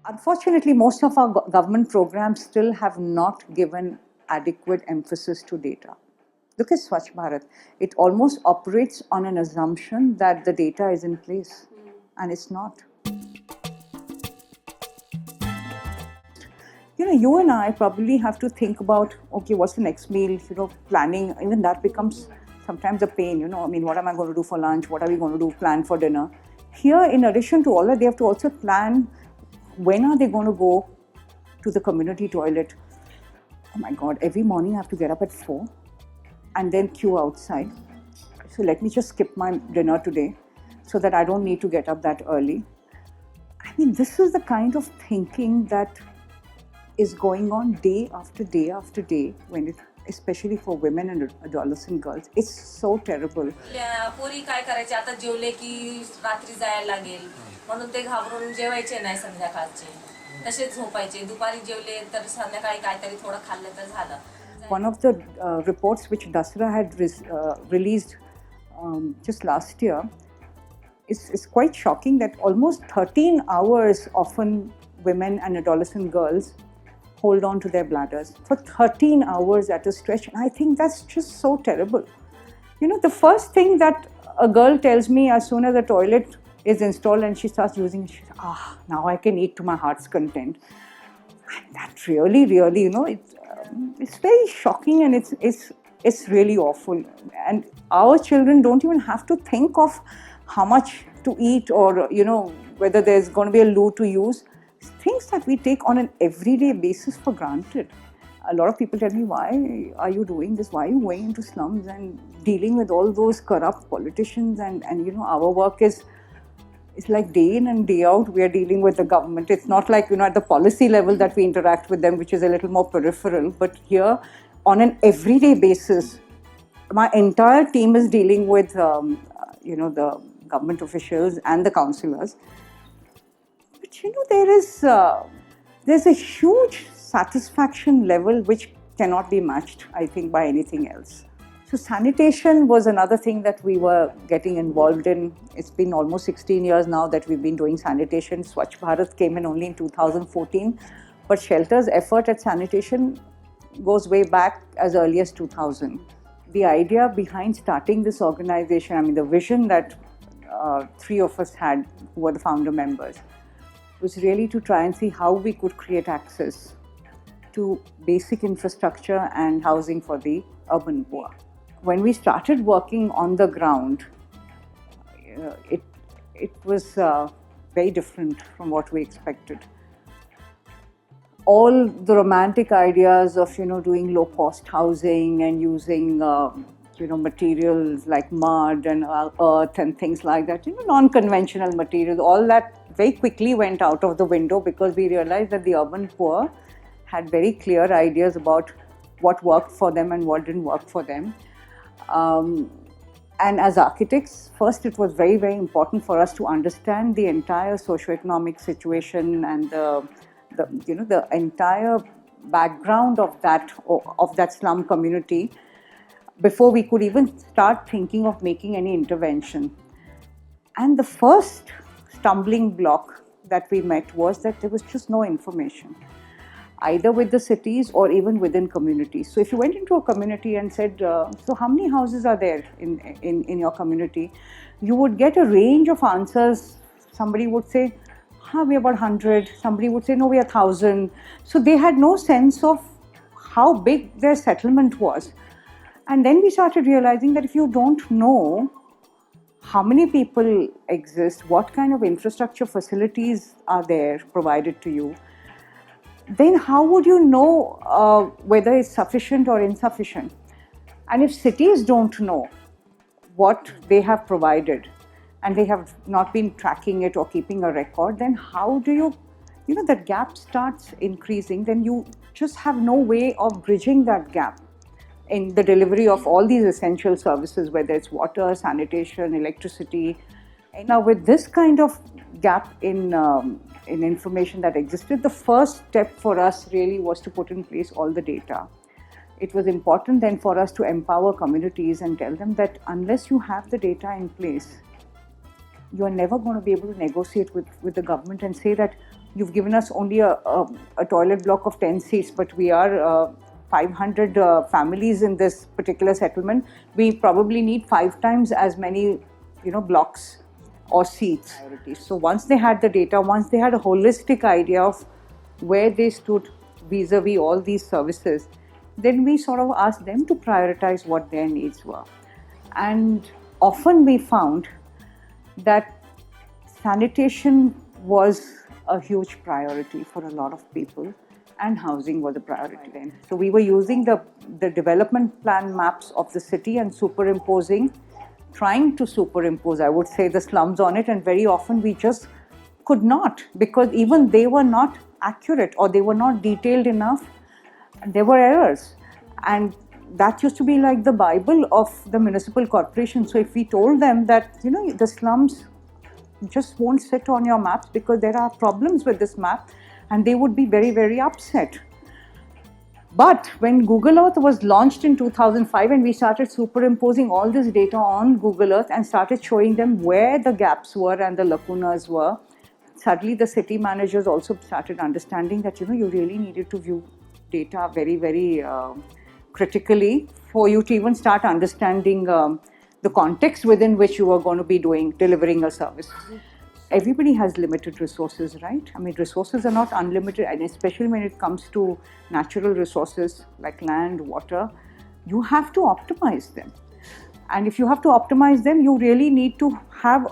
Unfortunately, most of our government programs still have not given adequate emphasis to data. Look at Swachh Bharat. It almost operates on an assumption that the data is in place, and it's not. You and I probably have to think about, okay, what's the next meal, planning. Even that becomes sometimes a pain, I mean, what am I going to do for lunch? What are we going to do, plan for dinner? Here, in addition to all that, they have to also plan when are they going to go to the community toilet. Oh my God, every morning I have to get up at 4 and then queue outside. So let me just skip my dinner today so that I don't need to get up that early. I mean, this is the kind of thinking that is going on day after day after day, especially for women and adolescent girls. It's so terrible. पोरी काय करायचे आता जेवले की रात्री जायला लागेल म्हणून ते घाबरून जेवायचे नाही संध्याकाळचे तसेच झोपायचे दुपारी जेवले तर संध्याकाळी काहीतरी थोडं खाल्लं तर झालं. One of the reports which Dasra had released just last year is quite shocking, that almost 13 hours often women and adolescent girls hold on to their bladders for 13 hours at a stretch. And I think that's just so terrible. The first thing that a girl tells me as soon as the toilet is installed and she starts using it, she says, now I can eat to my heart's content. And that really, it's very shocking, and it's really awful. And our children don't even have to think of how much to eat or, whether there's going to be a loo to use. Things that we take on an everyday basis for granted. A lot of people tell me, why are you doing this? Why are you going into slums and dealing with all those corrupt politicians? And our work is like day in and day out, we are dealing with the government. It's not like, at the policy level that we interact with them, which is a little more peripheral. But here, on an everyday basis, my entire team is dealing with, the government officials and the councillors. But there's a huge satisfaction level which cannot be matched, I think, by anything else. So sanitation was another thing that we were getting involved in. It's been almost 16 years now that we've been doing sanitation. Swachh Bharat came in only in 2014, but Shelter's effort at sanitation goes way back as early as 2000. The idea behind starting this organization, the vision that three of us had, who were the founder members, was really to try and see how we could create access to basic infrastructure and housing for the urban poor. When we started working on the ground, it was very different from what we expected. All the romantic ideas of doing low-cost housing and using materials like mud and earth and things like that, non-conventional materials, all that very quickly went out of the window because we realized that the urban poor had very clear ideas about what worked for them and what didn't work for them. And as architects, first it was very, very important for us to understand the entire socioeconomic situation and the entire background of that slum community before we could even start thinking of making any intervention. And the first stumbling block that we met was that there was just no information, either with the cities or even within communities. So if you went into a community and said, so how many houses are there in your community? You would get a range of answers. Somebody would say, we're about 100. Somebody would say, no, we're 1,000. So they had no sense of how big their settlement was. And then we started realizing that if you don't know how many people exist, what kind of infrastructure facilities are there provided to you, then how would you know whether it's sufficient or insufficient? And if cities don't know what they have provided and they have not been tracking it or keeping a record, then how do you, that gap starts increasing, then you just have no way of bridging that gap in the delivery of all these essential services, whether it's water, sanitation, electricity. And now with this kind of gap in information that existed, the first step for us really was to put in place all the data. It was important then for us to empower communities and tell them that unless you have the data in place, you are never going to be able to negotiate with the government and say that, you've given us only a toilet block of 10 seats, but we are 500 families in this particular settlement. We probably need 5 times as many, blocks or seats. So once they had the data, once they had a holistic idea of where they stood vis-a-vis all these services, then we sort of asked them to prioritize what their needs were. And often we found that sanitation was a huge priority for a lot of people, and housing was a priority then. So we were using the development plan maps of the city and trying to superimpose, I would say, the slums on it, and very often we just could not, because even they were not accurate or they were not detailed enough. There were errors, and that used to be like the Bible of the municipal corporation. So if we told them that, the slums just won't sit on your maps because there are problems with this map, and they would be very, very upset. But when Google Earth was launched in 2005 and we started superimposing all this data on Google Earth and started showing them where the gaps were and the lacunas were, suddenly the city managers also started understanding that, you really needed to view data very, very critically for you to even start understanding the context within which you are going to be delivering a service. Everybody has limited resources, right? I mean, resources are not unlimited, and especially when it comes to natural resources like land, water, you have to optimize them. And if you have to optimize them, you really need to have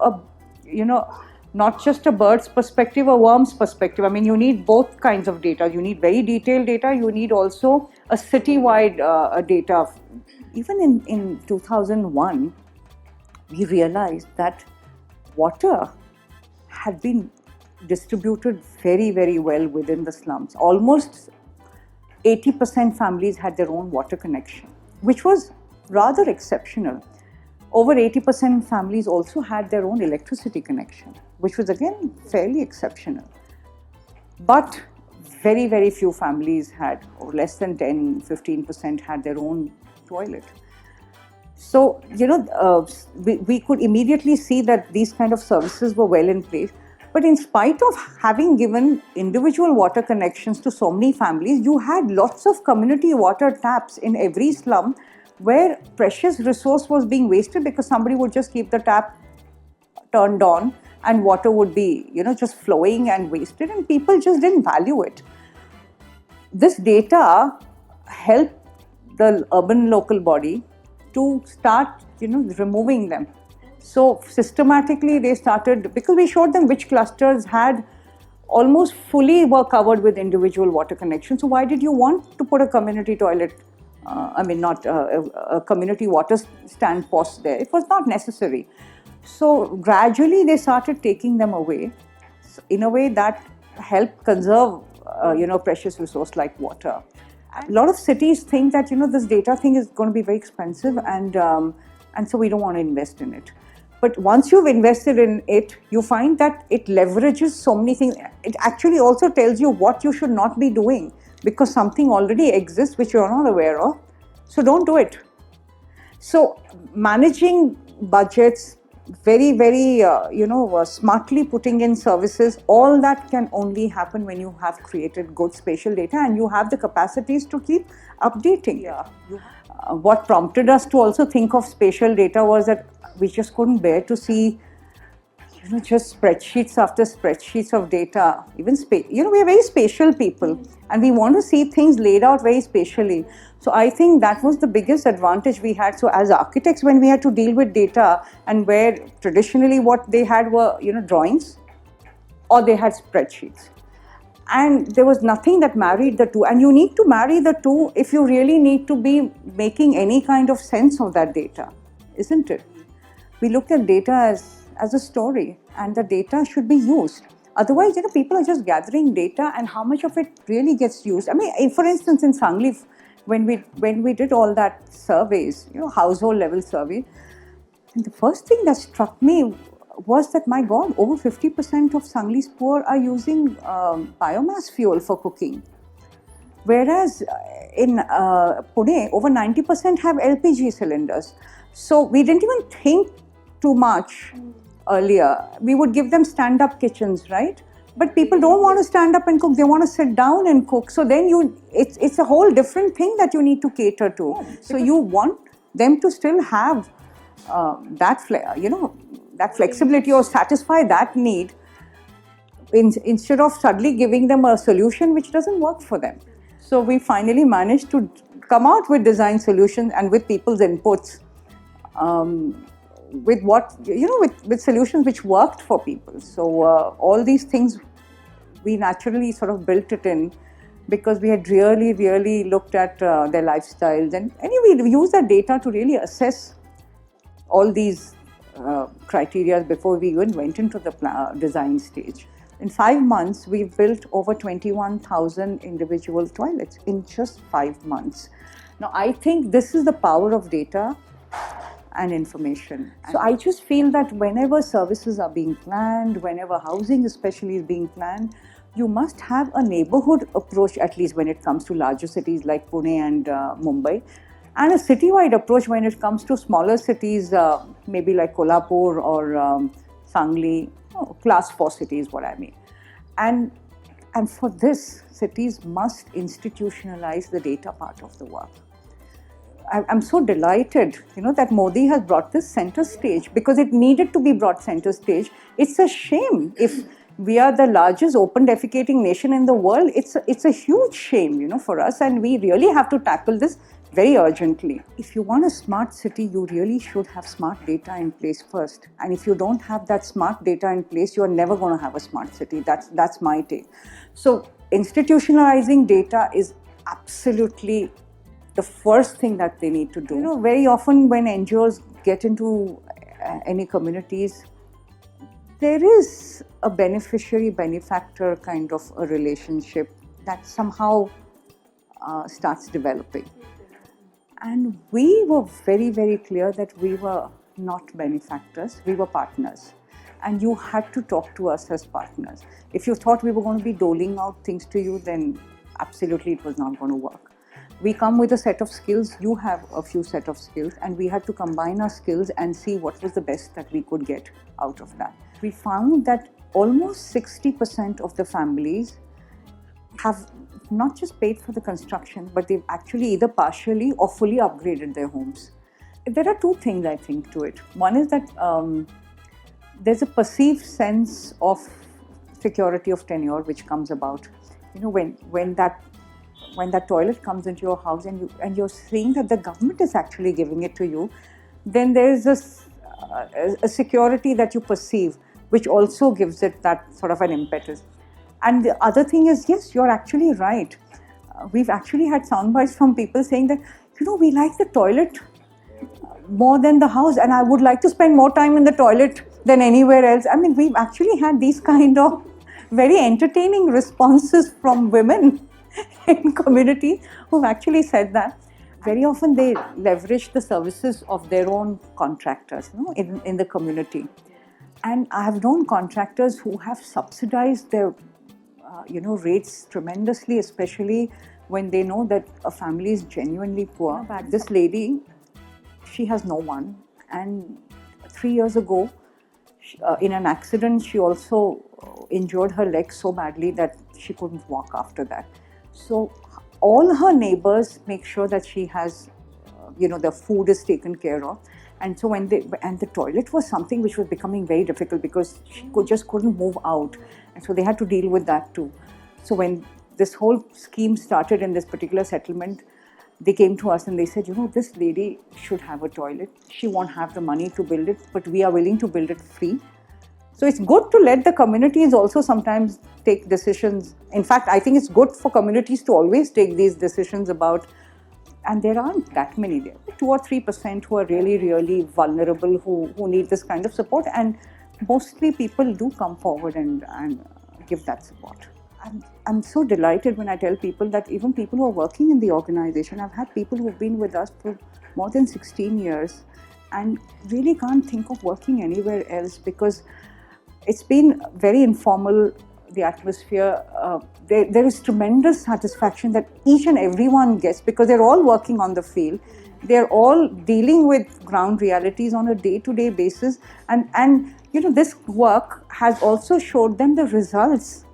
not just a bird's perspective, a worm's perspective. I mean, you need both kinds of data. You need very detailed data. You need also a city-wide data. Even in 2001, we realized that water had been distributed very, very well within the slums. Almost 80% families had their own water connection, which was rather exceptional. Over 80% families also had their own electricity connection, which was again fairly exceptional. But very, very few families had, or less than 10-15% had their own toilet. So, we could immediately see that these kind of services were well in place. But in spite of having given individual water connections to so many families, you had lots of community water taps in every slum where precious resource was being wasted because somebody would just keep the tap turned on and water would be, just flowing and wasted, and people just didn't value it. This data helped the urban local body to start, removing them. So systematically they started, because we showed them which clusters had almost fully were covered with individual water connections. So why did you want to put a community toilet, not a community water stand post there? It was not necessary. So gradually they started taking them away in a way that helped conserve, precious resource like water. A lot of cities think that, this data thing is going to be very expensive, and so we don't want to invest in it. But once you've invested in it, you find that it leverages so many things. It actually also tells you what you should not be doing, because something already exists which you're not aware of. So don't do it. So managing budgets, very, very, smartly putting in services, all that can only happen when you have created good spatial data and you have the capacities to keep updating. Yeah. What prompted us to also think of spatial data was that we just couldn't bear to see, just spreadsheets after spreadsheets of data. Even we are very spatial people, and we want to see things laid out very spatially. So I think that was the biggest advantage we had. So as architects, when we had to deal with data, and where traditionally what they had were, drawings, or they had spreadsheets. And there was nothing that married the two. And you need to marry the two if you really need to be making any kind of sense of that data, isn't it? We looked at data as a story, and the data should be used. Otherwise, people are just gathering data, and how much of it really gets used? I mean, for instance, in Sangli, when we did all that surveys, household level survey, and the first thing that struck me was that, my God, over 50% of Sangli's poor are using biomass fuel for cooking. Whereas in Pune, over 90% have LPG cylinders. So we didn't even think too much earlier. We would give them stand-up kitchens, right? But people don't want to stand up and cook. They want to sit down and cook. So then it's a whole different thing that you need to cater to. So you want them to still have that flexibility or satisfy that need instead of suddenly giving them a solution which doesn't work for them. So we finally managed to come out with design solutions and with people's inputs, with solutions which worked for people. So all these things, we naturally sort of built it in because we had really looked at their lifestyles. And anyway, we used that data to really assess all these criteria before we even went into the design stage. In 5 months, we've built over 21,000 individual toilets in just 5 months. Now, I think this is the power of data and information. So I just feel that whenever services are being planned, whenever housing especially is being planned, you must have a neighborhood approach, at least when it comes to larger cities like Pune and Mumbai, and a citywide approach when it comes to smaller cities, maybe like Kolhapur or Sangli, class 4 cities, what I mean. And for this, cities must institutionalize the data part of the work. I'm so delighted, that Modi has brought this center stage because it needed to be brought center stage. It's a shame if we are the largest open defecating nation in the world. It's a huge shame, for us, and we really have to tackle this very urgently. If you want a smart city, you really should have smart data in place first. And if you don't have that smart data in place, you are never going to have a smart city. That's my take. So institutionalizing data is absolutely the first thing that they need to do. Very often when NGOs get into any communities, there is a beneficiary-benefactor kind of a relationship that somehow starts developing. And we were very clear that we were not benefactors, we were partners. And you had to talk to us as partners. If you thought we were going to be doling out things to you, then absolutely it was not going to work. We come with a set of skills, you have a few set of skills, and we had to combine our skills and see what was the best that we could get out of that. We found that almost 60% of the families have not just paid for the construction, but they've actually either partially or fully upgraded their homes. There are two things I think to it. One is that there's a perceived sense of security of tenure which comes about. When that toilet comes into your house and you're seeing that the government is actually giving it to you, then there's a security that you perceive, which also gives it that sort of an impetus. And the other thing is, yes, you're actually right. We've actually had sound bites from people saying that, we like the toilet more than the house, and I would like to spend more time in the toilet than anywhere else. I mean, we've actually had these kind of very entertaining responses from women in community who've actually said that. Very often they leverage the services of their own contractors in the community. And I have known contractors who have subsidized their rates tremendously, especially when they know that a family is genuinely poor. But this lady, she has no one. And 3 years ago, in an accident, she also injured her leg so badly that she couldn't walk after that. So all her neighbors make sure that she has, the food is taken care of. And so the toilet was something which was becoming very difficult because she just couldn't move out. And so they had to deal with that too. So when this whole scheme started in this particular settlement, they came to us and they said, this lady should have a toilet. She won't have the money to build it, but we are willing to build it free. So it's good to let the communities also sometimes take decisions. In fact, I think it's good for communities to always take these decisions about, and there aren't that many there, 2 or 3% who are really vulnerable, who need this kind of support, and mostly people do come forward and give that support. I'm so delighted when I tell people that even people who are working in the organization, I've had people who've been with us for more than 16 years and really can't think of working anywhere else because it's been very informal, the atmosphere. There is tremendous satisfaction that each and everyone gets because they're all working on the field. They're all dealing with ground realities on a day-to-day basis. And this work has also showed them the results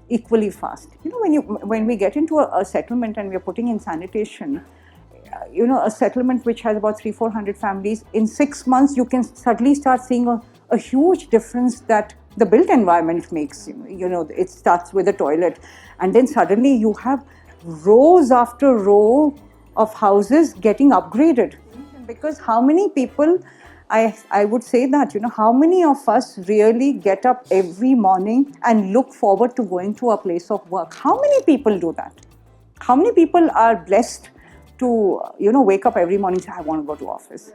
equally fast. When we get into a settlement and we're putting in sanitation, a settlement which has about 300-400 families, in 6 months you can suddenly start seeing a huge difference that the built environment makes. It starts with a toilet, and then suddenly you have rows after row of houses getting upgraded. Because how many people, I would say that, how many of us really get up every morning and look forward to going to a place of work? How many people do that? How many people are blessed to, wake up every morning and say, I want to go to office?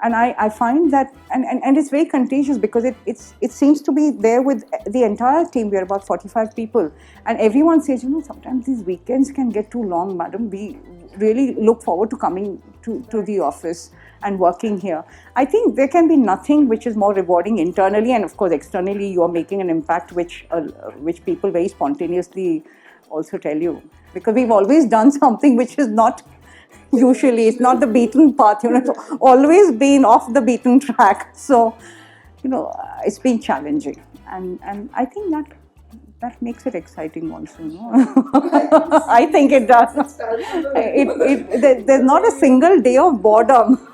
And I find that, and it's very contagious, because it seems to be there with the entire team. We're about 45 people. And everyone says, sometimes these weekends can get too long, madam. We really look forward to coming to the office and working here. I think there can be nothing which is more rewarding internally, and of course externally you are making an impact which people very spontaneously also tell you. Because we've always done something which is not, usually it's not the beaten path, it's always been off the beaten track. So, it's been challenging. And I think that makes it exciting also, I think it does. There's not a single day of boredom.